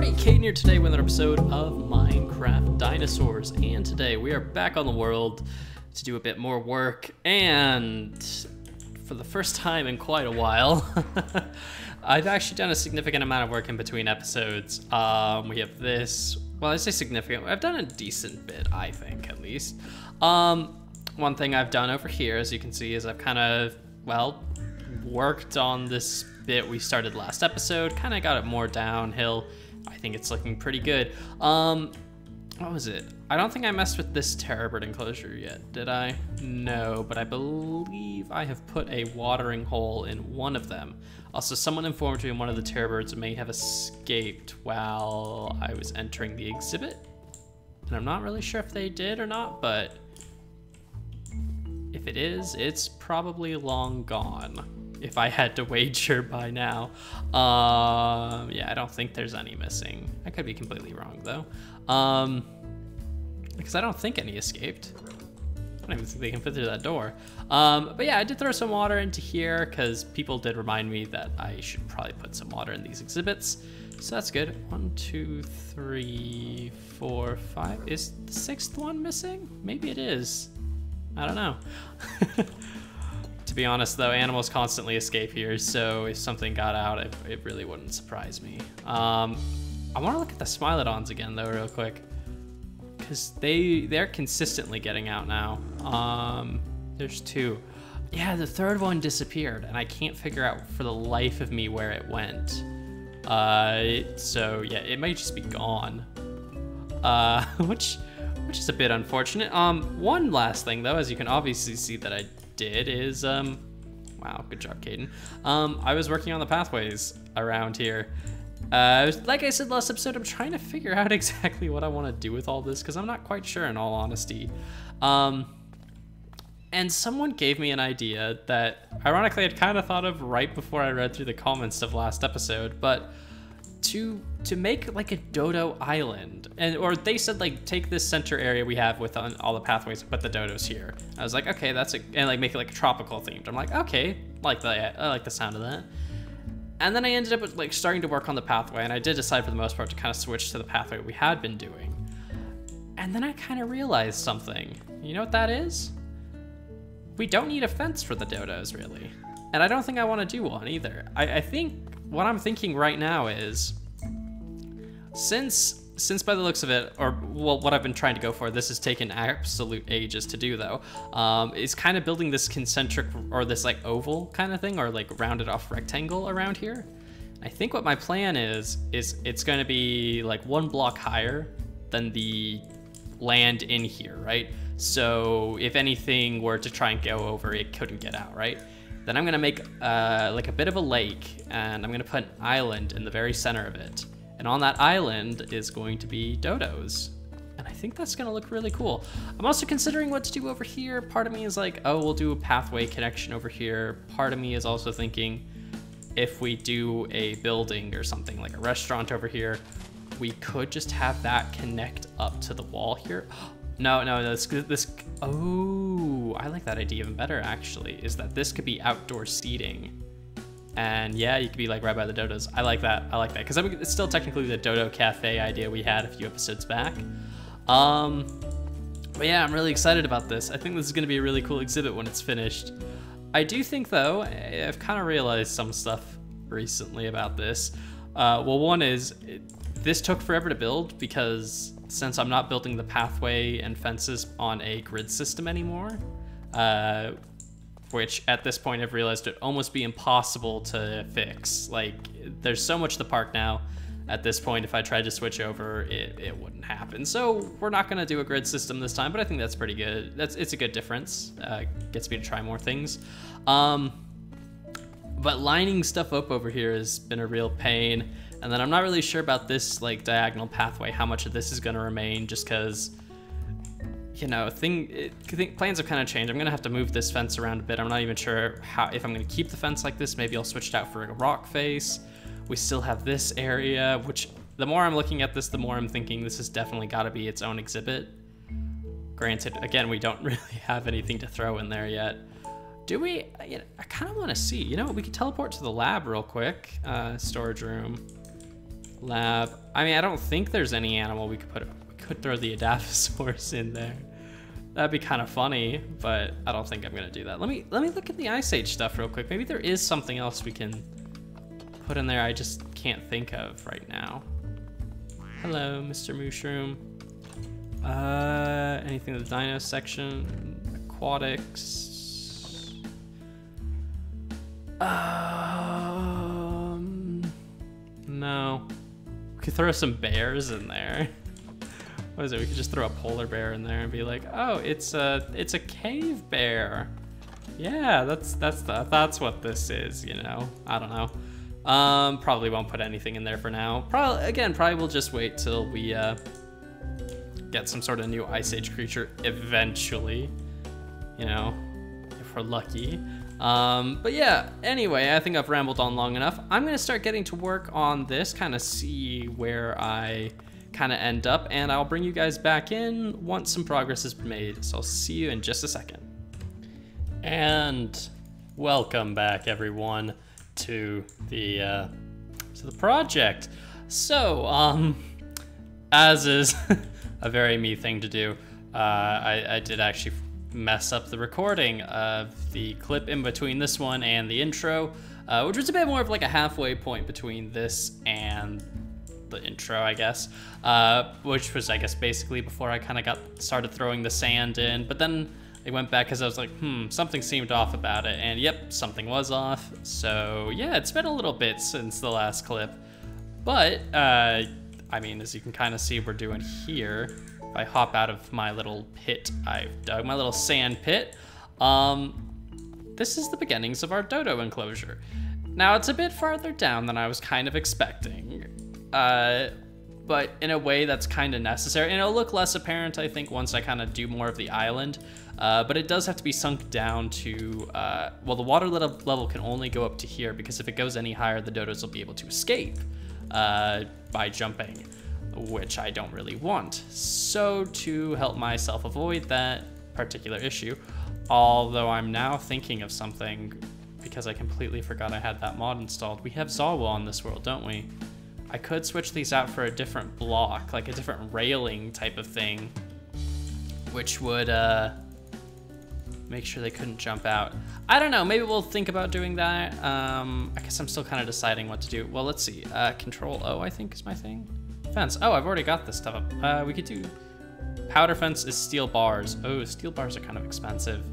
everybody, Caden here today with another episode of Minecraft Dinosaurs, and today we are back on the world to do a bit more work, and for the first time in quite a while, I've actually done a significant amount of work in between episodes. We have this, well, I say significant, I've done a decent bit, I think, at least. One thing I've done over here, as you can see, is I've kind of, well, worked on this bit we started last episode, kind of got it more downhill. I think it's looking pretty good. What was it? I don't think I messed with this terror enclosure yet, did I? No, but I believe I have put a watering hole in one of them. Also, someone informed me one of the terror birds may have escaped while I was entering the exhibit. And I'm not really sure if they did or not, but if it is, it's probably long gone. If I had to wager by now. Yeah, I don't think there's any missing. I could be completely wrong though. Because I don't think any escaped. I don't even think they can fit through that door. But yeah, I did throw some water into here because people did remind me that I should probably put some water in these exhibits. So that's good. 1, 2, 3, 4, 5. Is the 6th one missing? Maybe it is. I don't know. To be honest though, animals constantly escape here, so if something got out, it really wouldn't surprise me. I want to look at the Smilodons again though real quick, because they're consistently getting out now. There's 2. Yeah, the 3rd one disappeared, and I can't figure out for the life of me where it went. So yeah, it might just be gone, which is a bit unfortunate. One last thing though, as you can obviously see that I did is, wow, good job, Caden. I was working on the pathways around here. Like I said last episode, I'm trying to figure out exactly what I want to do with all this, because I'm not quite sure in all honesty. And someone gave me an idea that, ironically, I'd kind of thought of right before I read through the comments of last episode, but to make like a Dodo Island, or they said like take this center area we have with all the pathways, put the Dodos here. I was like, okay, and like make it like tropical themed. I'm like, okay, I like the sound of that. And then I ended up with, like, starting to work on the pathway, and I did decide for the most part to kind of switch to the pathway we had been doing. And then I kind of realized something. You know what that is? We don't need a fence for the Dodos, really. And I don't think I want to do one either. I think what I'm thinking right now is, since by the looks of it, or well, what I've been trying to go for, this has taken absolute ages to do though, is kind of building this concentric, or this like oval kind of thing, or like rounded off rectangle around here. I think what my plan is it's going to be like 1 block higher than the land in here, right? So if anything were to try and go over, it couldn't get out, right? Then I'm going to make like a bit of a lake, and I'm going to put an island in the very center of it. And on that island is going to be Dodos. And I think that's gonna look really cool. I'm also considering what to do over here. Part of me is like, oh, we'll do a pathway connection over here. Part of me is also thinking, if we do a building or something like a restaurant over here, we could just have that connect up to the wall here. No, this, oh, I like that idea even better actually, is that this could be outdoor seating. And yeah, you could be like right by the Dodos. I like that, because I mean, it's still technically the Dodo Cafe idea we had a few episodes back. But yeah, I'm really excited about this. I think this is gonna be a really cool exhibit when it's finished. I do think though, I've kind of realized some stuff recently about this. Well, one is, this took forever to build because since I'm not building the pathway and fences on a grid system anymore, which at this point I've realized it'd almost be impossible to fix. Like, there's so much to the park now. At this point, if I tried to switch over, it wouldn't happen. So we're not gonna do a grid system this time, but I think that's pretty good. It's a good difference. Gets me to try more things. But lining stuff up over here has been a real pain. And then I'm not really sure about this like diagonal pathway, how much of this is gonna remain, just cause, you know, plans have kind of changed. I'm gonna have to move this fence around a bit. I'm not even sure if I'm gonna keep the fence like this. Maybe I'll switch it out for a rock face. We still have this area, which the more I'm looking at this, the more I'm thinking this has definitely gotta be its own exhibit. Granted, again, we don't really have anything to throw in there yet. Do we? I kind of want to see. You know, we could teleport to the lab real quick. Storage room. lab. I mean, I don't think there's any animal we could put. We could throw the Adaphosaurus in there. That'd be kind of funny, but I don't think I'm gonna do that. Let me look at the Ice Age stuff real quick. Maybe there is something else we can put in there I just can't think of right now. Hello, Mr. Mushroom. Anything in the dino section? Aquatics. No. We could throw some bears in there. What is it? We could just throw a polar bear in there and be like, oh, it's a cave bear. Yeah, that's what this is, you know. I don't know. Probably won't put anything in there for now. Probably we'll just wait till we get some sort of new Ice Age creature eventually, you know, if we're lucky. But yeah, anyway, I think I've rambled on long enough. I'm gonna start getting to work on this, kind of see where I kind of end up, and I'll bring you guys back in once some progress has been made. So I'll see you in just a second. And welcome back, everyone, to the project. So, as is a very me thing to do, I did actually mess up the recording of the clip in between this one and the intro, which was a bit more of like a halfway point between this and the intro, I guess, which was, I guess, basically before I kind of started throwing the sand in. But then I went back because I was like, something seemed off about it, and yep, something was off. So yeah, it's been a little bit since the last clip, but I mean, as you can kind of see, we're doing here. If I hop out of my little pit I've dug, my little sand pit, this is the beginnings of our Dodo Enclosure. Now, it's a bit farther down than I was kind of expecting, but in a way that's kind of necessary, and it'll look less apparent, I think, once I kind of do more of the island, but it does have to be sunk down to, well, the water level can only go up to here, because if it goes any higher, the Dodos will be able to escape by jumping, which I don't really want. So to help myself avoid that particular issue, although I'm now thinking of something, because I completely forgot I had that mod installed, we have Zawa on this world, don't we? I could switch these out for a different block, like a different railing type of thing, which would make sure they couldn't jump out. I don't know, maybe we'll think about doing that. I guess I'm still kind of deciding what to do. Well, let's see, Control O, I think, is my thing. Fence, oh, I've already got this stuff up. We could do, powder fence is steel bars. Oh, steel bars are kind of expensive.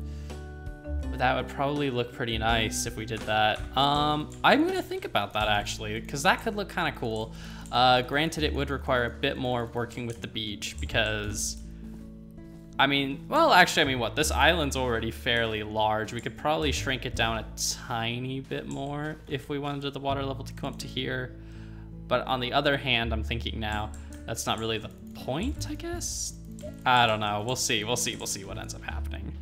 But that would probably look pretty nice if we did that. I'm gonna think about that, actually, because that could look kind of cool. Granted, it would require a bit more working with the beach, because, I mean, well, actually, I mean, what, this island's already fairly large. We could probably shrink it down a tiny bit more if we wanted the water level to come up to here. But on the other hand, I'm thinking now, that's not really the point, I guess? I don't know, we'll see what ends up happening.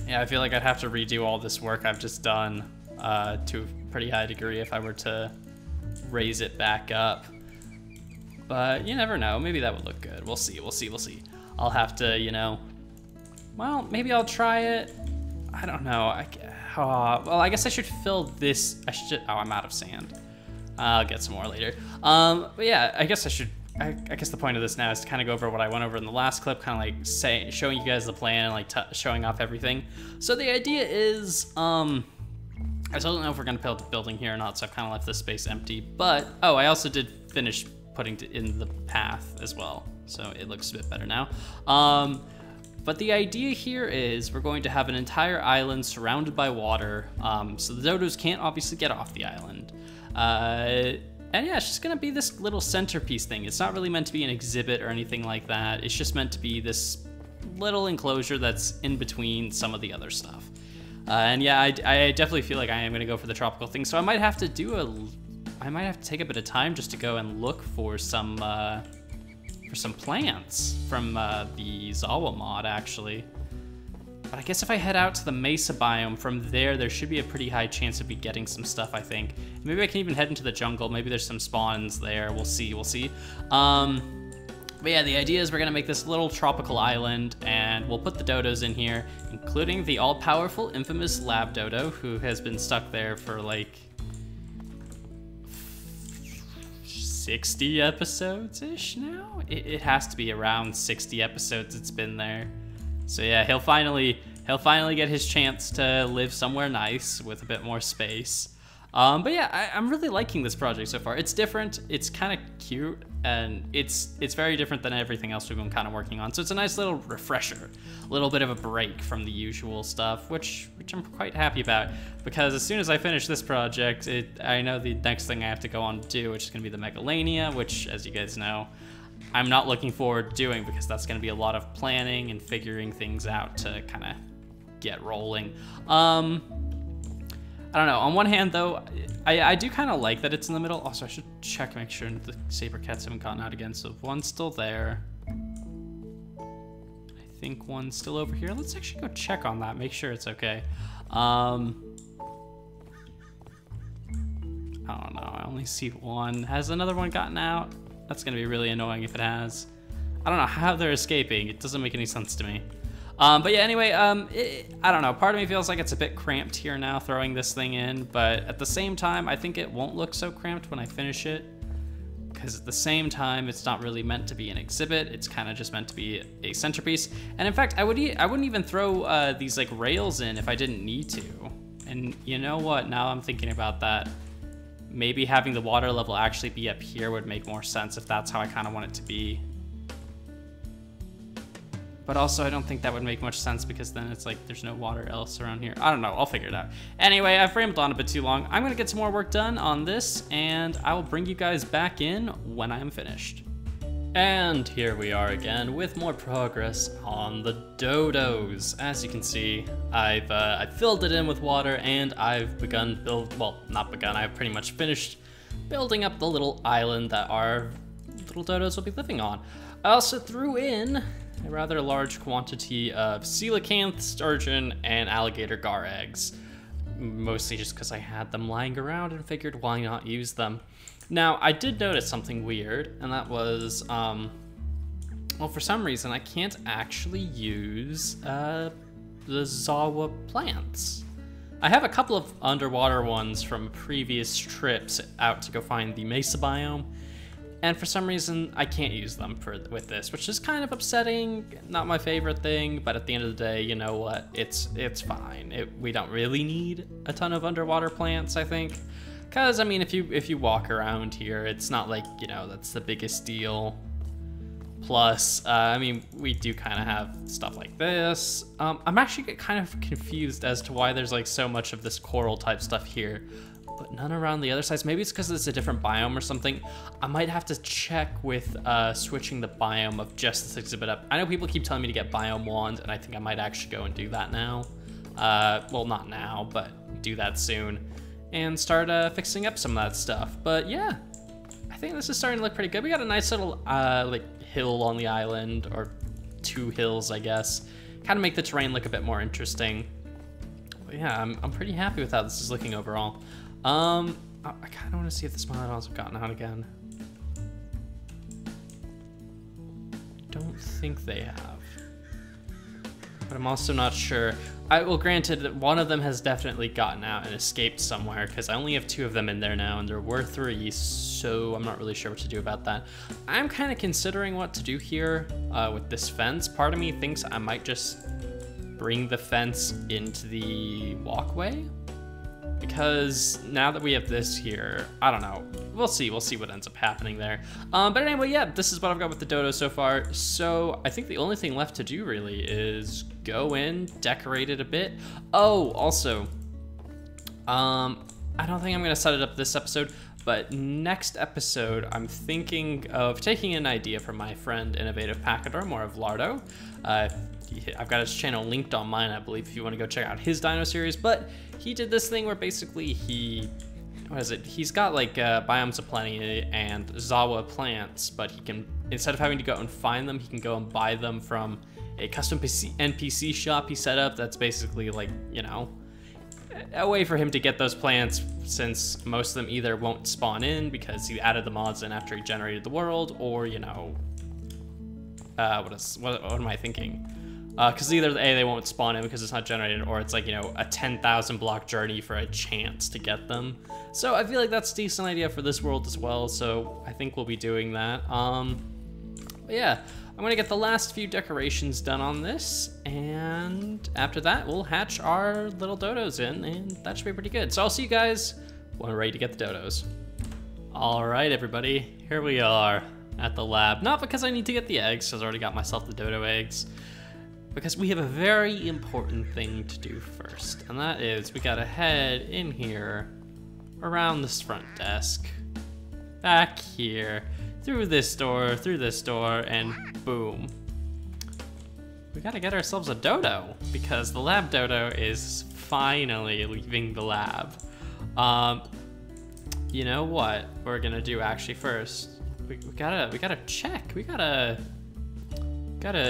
Yeah, I feel like I'd have to redo all this work I've just done to a pretty high degree if I were to raise it back up. But you never know, maybe that would look good. We'll see. I'll have to, you know, well, maybe I'll try it. I don't know, well, I guess I should fill this, oh, I'm out of sand. I'll get some more later. But yeah, I guess I guess the point of this now is to kind of go over what I went over in the last clip, kind of like showing you guys the plan and like showing off everything. So the idea is, I still don't know if we're gonna build a building here or not, so I've kind of left this space empty. But, oh, I also did finish putting in the path as well, so it looks a bit better now. But the idea here is we're going to have an entire island surrounded by water, so the Dodos can't obviously get off the island. And yeah, it's just gonna be this little centerpiece thing. It's not really meant to be an exhibit or anything like that. It's just meant to be this little enclosure that's in between some of the other stuff. And yeah, I definitely feel like I am gonna go for the tropical thing. So I might have to take a bit of time just to go and look for some plants from the Zawa mod, actually. But I guess if I head out to the Mesa biome, from there should be a pretty high chance of me getting some stuff, I think. Maybe I can even head into the jungle. Maybe there's some spawns there. We'll see. But yeah, the idea is we're gonna make this little tropical island, and we'll put the Dodos in here, including the all-powerful, infamous Lab Dodo, who has been stuck there for like 60 episodes-ish now? It has to be around 60 episodes it's been there. So yeah, he'll finally get his chance to live somewhere nice with a bit more space. But yeah, I'm really liking this project so far. It's different, it's kind of cute, and it's very different than everything else we've been kind of working on. So it's a nice little refresher, a little bit of a break from the usual stuff, which I'm quite happy about, because as soon as I finish this project, I know the next thing I have to go on to do, which is going to be the Megalania, which, as you guys know, I'm not looking forward to doing, because that's going to be a lot of planning and figuring things out to kind of get rolling. I don't know. On one hand, though, I do kind of like that it's in the middle. Also, I should check, make sure the saber cats haven't gotten out again. So one's still there. I think one's still over here. Let's actually go check on that, make sure it's okay. I don't know. I only see one. Has another one gotten out? That's going to be really annoying if it has. I don't know how they're escaping. It doesn't make any sense to me. But yeah, anyway, I don't know. Part of me feels like it's a bit cramped here now throwing this thing in, but at the same time, I think it won't look so cramped when I finish it, because at the same time, it's not really meant to be an exhibit. It's kind of just meant to be a centerpiece. And in fact, I wouldn't even throw these like rails in if I didn't need to. And you know what? Now I'm thinking about that. Maybe having the water level actually be up here would make more sense if that's how I kind of want it to be. But also, I don't think that would make much sense, because then it's like there's no water else around here. I don't know. I'll figure it out. Anyway, I've rambled on a bit too long. I'm going to get some more work done on this, and I will bring you guys back in when I am finished. And here we are again with more progress on the Dodos. As you can see, I've filled it in with water, and I've begun not begun. I've pretty much finished building up the little island that our little Dodos will be living on. I also threw in a rather large quantity of coelacanth, sturgeon, and alligator gar eggs. Mostly just because I had them lying around and figured why not use them. Now, I did notice something weird, and that was, well, for some reason, I can't actually use the Zawa plants. I have a couple of underwater ones from previous trips out to go find the mesa biome, and for some reason, I can't use them with this, which is kind of upsetting. Not my favorite thing, but at the end of the day, you know what? It's fine. We don't really need a ton of underwater plants, I think. Because, I mean, if you walk around here, it's not like, you know, that's the biggest deal. Plus, I mean, we do kind of have stuff like this. I'm actually kind of confused as to why there's like so much of this coral type stuff here, but none around the other sides. Maybe it's because it's a different biome or something. I might have to check with switching the biome of just this exhibit up. I know people keep telling me to get biome wands, and I think I might actually go and do that now. Well, not now, but do that soon, and start fixing up some of that stuff. But yeah, I think this is starting to look pretty good. We got a nice little like hill on the island, or two hills, I guess. Kind of make the terrain look a bit more interesting. But yeah, I'm pretty happy with how this is looking overall. I kind of want to see if the Smilodons have gotten out again. Don't think they have, but I'm also not sure. Well, granted, that one of them has definitely gotten out and escaped somewhere, because I only have 2 of them in there now, and there were 3, so I'm not really sure what to do about that. I'm kind of considering what to do here with this fence. Part of me thinks I might just bring the fence into the walkway, because now that we have this here, I don't know. We'll see what ends up happening there. But anyway, yeah, this is what I've got with the Dodo so far. So I think the only thing left to do really is go in, decorate it a bit. Oh, also, I don't think I'm gonna set it up this episode, but next episode, I'm thinking of taking an idea from my friend Innovative Pachyderm, or of Lardo. I've got his channel linked on mine, I believe, if you want to go check out his dino series. But he did this thing where basically he's got like Biomes of Plenty and Zawa plants, but he can, instead of having to go and find them, he can go and buy them from a custom NPC shop he set up. That's basically like, you know, a way for him to get those plants, since most of them either won't spawn in because he added the mods in after he generated the world, or, you know, what am I thinking? Because either A, they won't spawn in because it's not generated, or it's like, you know, a 10,000 block journey for a chance to get them. So I feel like that's a decent idea for this world as well, so I think we'll be doing that. But yeah, I'm gonna get the last few decorations done on this, and after that, we'll hatch our little dodos in, and that should be pretty good. So I'll see you guys when we're ready to get the dodos. All right, everybody, here we are at the lab. Not because I need to get the eggs, because I already got myself the dodo eggs, because we have a very important thing to do first, and that is we gotta head in here, around this front desk, back here, through this door, and boom. We gotta get ourselves a dodo, because the lab dodo is finally leaving the lab. You know what we're gonna do actually first? We gotta check. We gotta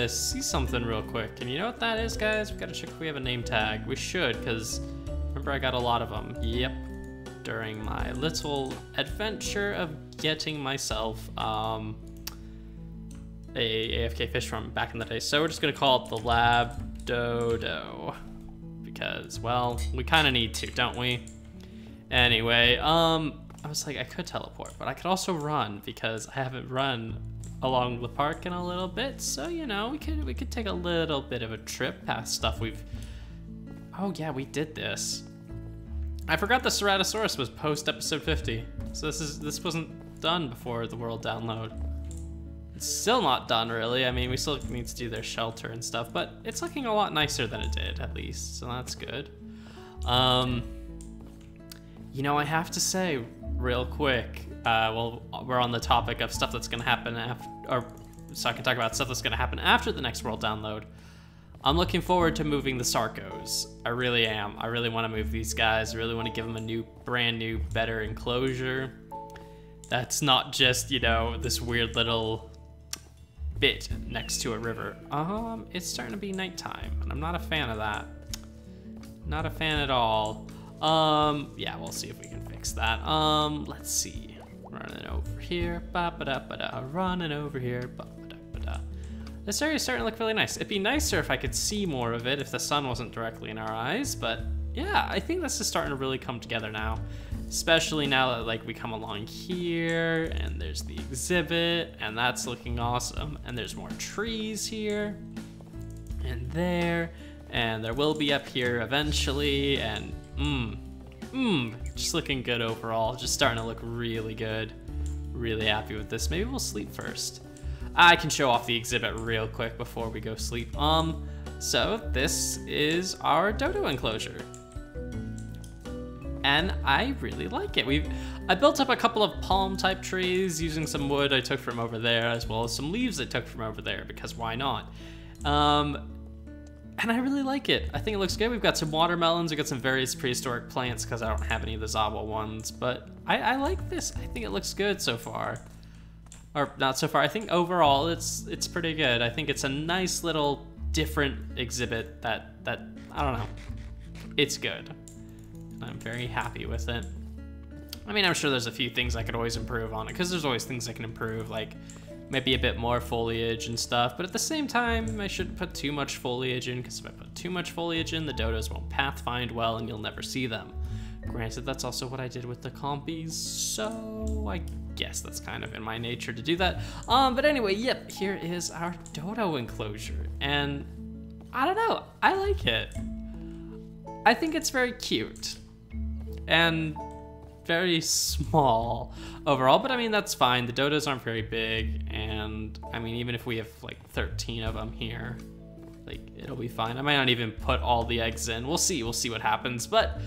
see something real quick. And you know what that is, guys? We gotta check if we have a name tag. We should, because remember I got a lot of them. Yep. During my little adventure of getting myself a AFK fish from back in the day. So we're just gonna call it the Lab Dodo, because, well, we kind of need to, don't we? Anyway, I was like, I could teleport, but I could also run, because I haven't run along the park in a little bit. So, you know, we could take a little bit of a trip past stuff we've... Oh yeah, we did this. I forgot the Ceratosaurus was post episode 50. So this wasn't done before the world download. It's still not done, really. I mean, we still need to do their shelter and stuff, but it's looking a lot nicer than it did, at least, so that's good. You know, I have to say, real quick, well, we're on the topic of stuff that's gonna happen so I can talk about stuff that's gonna happen after the next world download. I'm looking forward to moving the Sarcos. I really am. I really want to move these guys. I really want to give them a brand new, better enclosure. That's not just, you know, this weird little bit next to a river. It's starting to be nighttime, and I'm not a fan of that. Not a fan at all. Yeah, we'll see if we can fix that. Let's see. Running over here, ba-ba-da-ba-da, running over here, ba-ba-da-ba-da. This area is starting to look really nice. It'd be nicer if I could see more of it, if the sun wasn't directly in our eyes, but yeah, I think this is starting to really come together now. Especially now that, like, we come along here, and there's the exhibit, and that's looking awesome, and there's more trees here, and there will be up here eventually, and just looking good overall. Just starting to look really good. Really happy with this. Maybe we'll sleep first. I can show off the exhibit real quick before we go sleep. So this is our Dodo Enclosure. And I really like it. I built up a couple of palm type trees using some wood I took from over there, as well as some leaves I took from over there, because why not? And I really like it. I think it looks good. We've got some watermelons. We've got some various prehistoric plants because I don't have any of the Zawa ones. But I like this. I think it looks good so far. Or not so far. I think overall it's pretty good. I think it's a nice little different exhibit that I don't know. It's good. I'm very happy with it. I mean, I'm sure there's a few things I could always improve on it, because there's always things I can improve, like maybe a bit more foliage and stuff, but at the same time, I shouldn't put too much foliage in, because if I put too much foliage in, the dodos won't pathfind well and you'll never see them. Granted, that's also what I did with the compies, so I guess that's kind of in my nature to do that. But anyway, yep, here is our Dodo Enclosure, and I don't know, I like it. I think it's very cute, and very small overall, but I mean, that's fine. The dodos aren't very big, and I mean, even if we have like 13 of them here, like, it'll be fine. I might not even put all the eggs in. We'll see what happens, but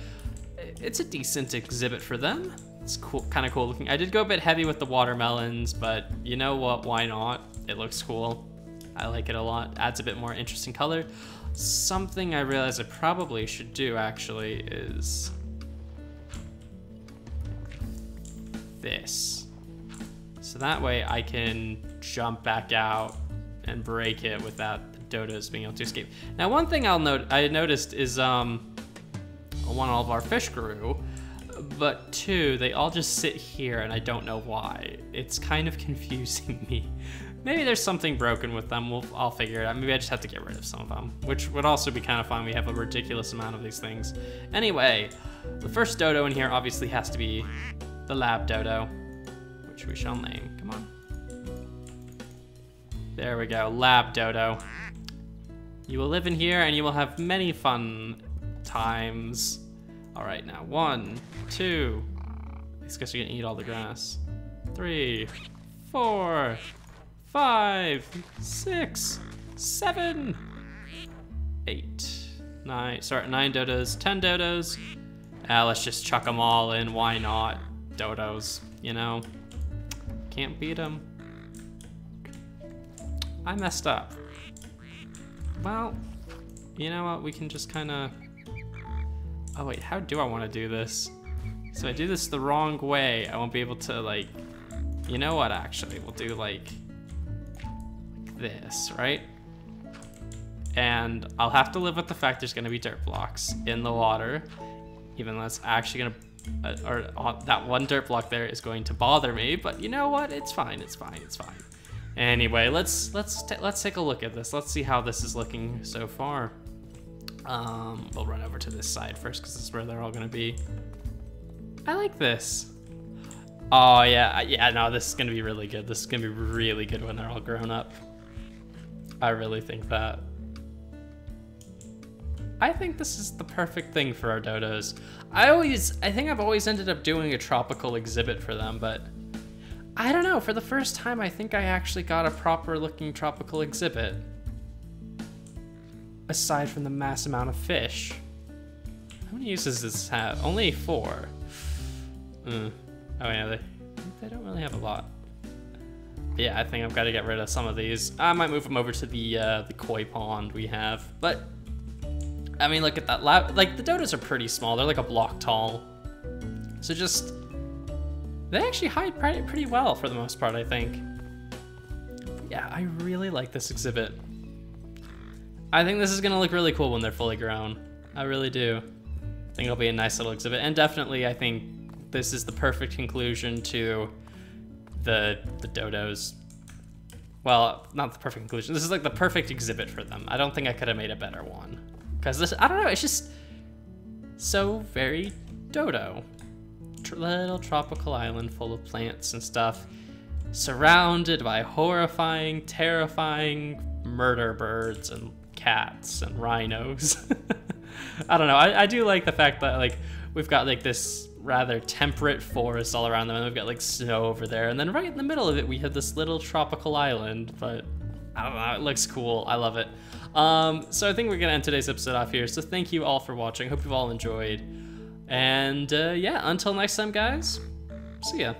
it's a decent exhibit for them. It's cool, kind of cool looking. I did go a bit heavy with the watermelons, but you know what, why not? It looks cool. I like it a lot. Adds a bit more interesting color. Something I realized I probably should do actually is this. So that way I can jump back out and break it without the dodos being able to escape. Now, one thing I noticed is one, all of our fish grew, but two, they all just sit here and I don't know why. It's kind of confusing me. Maybe there's something broken with them. I'll figure it out. Maybe I just have to get rid of some of them, which would also be kind of fun. We have a ridiculous amount of these things. Anyway, the first dodo in here obviously has to be the lab dodo, which we shall name. Come on. There we go, lab dodo. You will live in here and you will have many fun times. All right, now 1, 2, these guys are gonna eat all the grass. 3, 4, 5, 6, 7, 8, 9, sorry, 9 dodos, 10 dodos. Let's just chuck them all in, why not? Dodos, you know? Can't beat them. I messed up. Well, you know what, we can just kinda... Oh wait, how do I wanna do this? So I do this the wrong way, I won't be able to like... You know what, actually, we'll do like this, right? And I'll have to live with the fact there's gonna be dirt blocks in the water, even though that's actually gonna, that one dirt block there is going to bother me, but you know what, it's fine, it's fine, it's fine. Anyway, let's take a look at this. Let's see how this is looking so far. We'll run over to this side first because this is where they're all gonna be. I like this. Oh yeah, no, this is gonna be really good. This is gonna be really good when they're all grown up. I really think that. I think this is the perfect thing for our dodos. I think I've always ended up doing a tropical exhibit for them, but I don't know, for the first time I think I actually got a proper looking tropical exhibit. Aside from the mass amount of fish. How many uses does this have? Only 4. Oh yeah, they don't really have a lot. Yeah, I think I've got to get rid of some of these. I might move them over to the koi pond we have. But, I mean, look at that. Like, the dodos are pretty small. They're like a block tall. So just, they actually hide pretty well for the most part, I think. But yeah, I really like this exhibit. I think this is going to look really cool when they're fully grown. I really do. I think it'll be a nice little exhibit. And definitely, I think this is the perfect conclusion to the dodos. Well, not the perfect conclusion. This is like the perfect exhibit for them. I don't think I could have made a better one. Because this, I don't know, it's just so very dodo. Little tropical island full of plants and stuff, surrounded by horrifying, terrifying murder birds and cats and rhinos. I don't know, I do like the fact that like we've got like this rather temperate forest all around them, and we've got like snow over there, and then right in the middle of it we have this little tropical island. But I don't know, it looks cool. I love it. So I think we're gonna end today's episode off here. So thank you all for watching. Hope you've all enjoyed. And yeah, until next time, guys. See ya.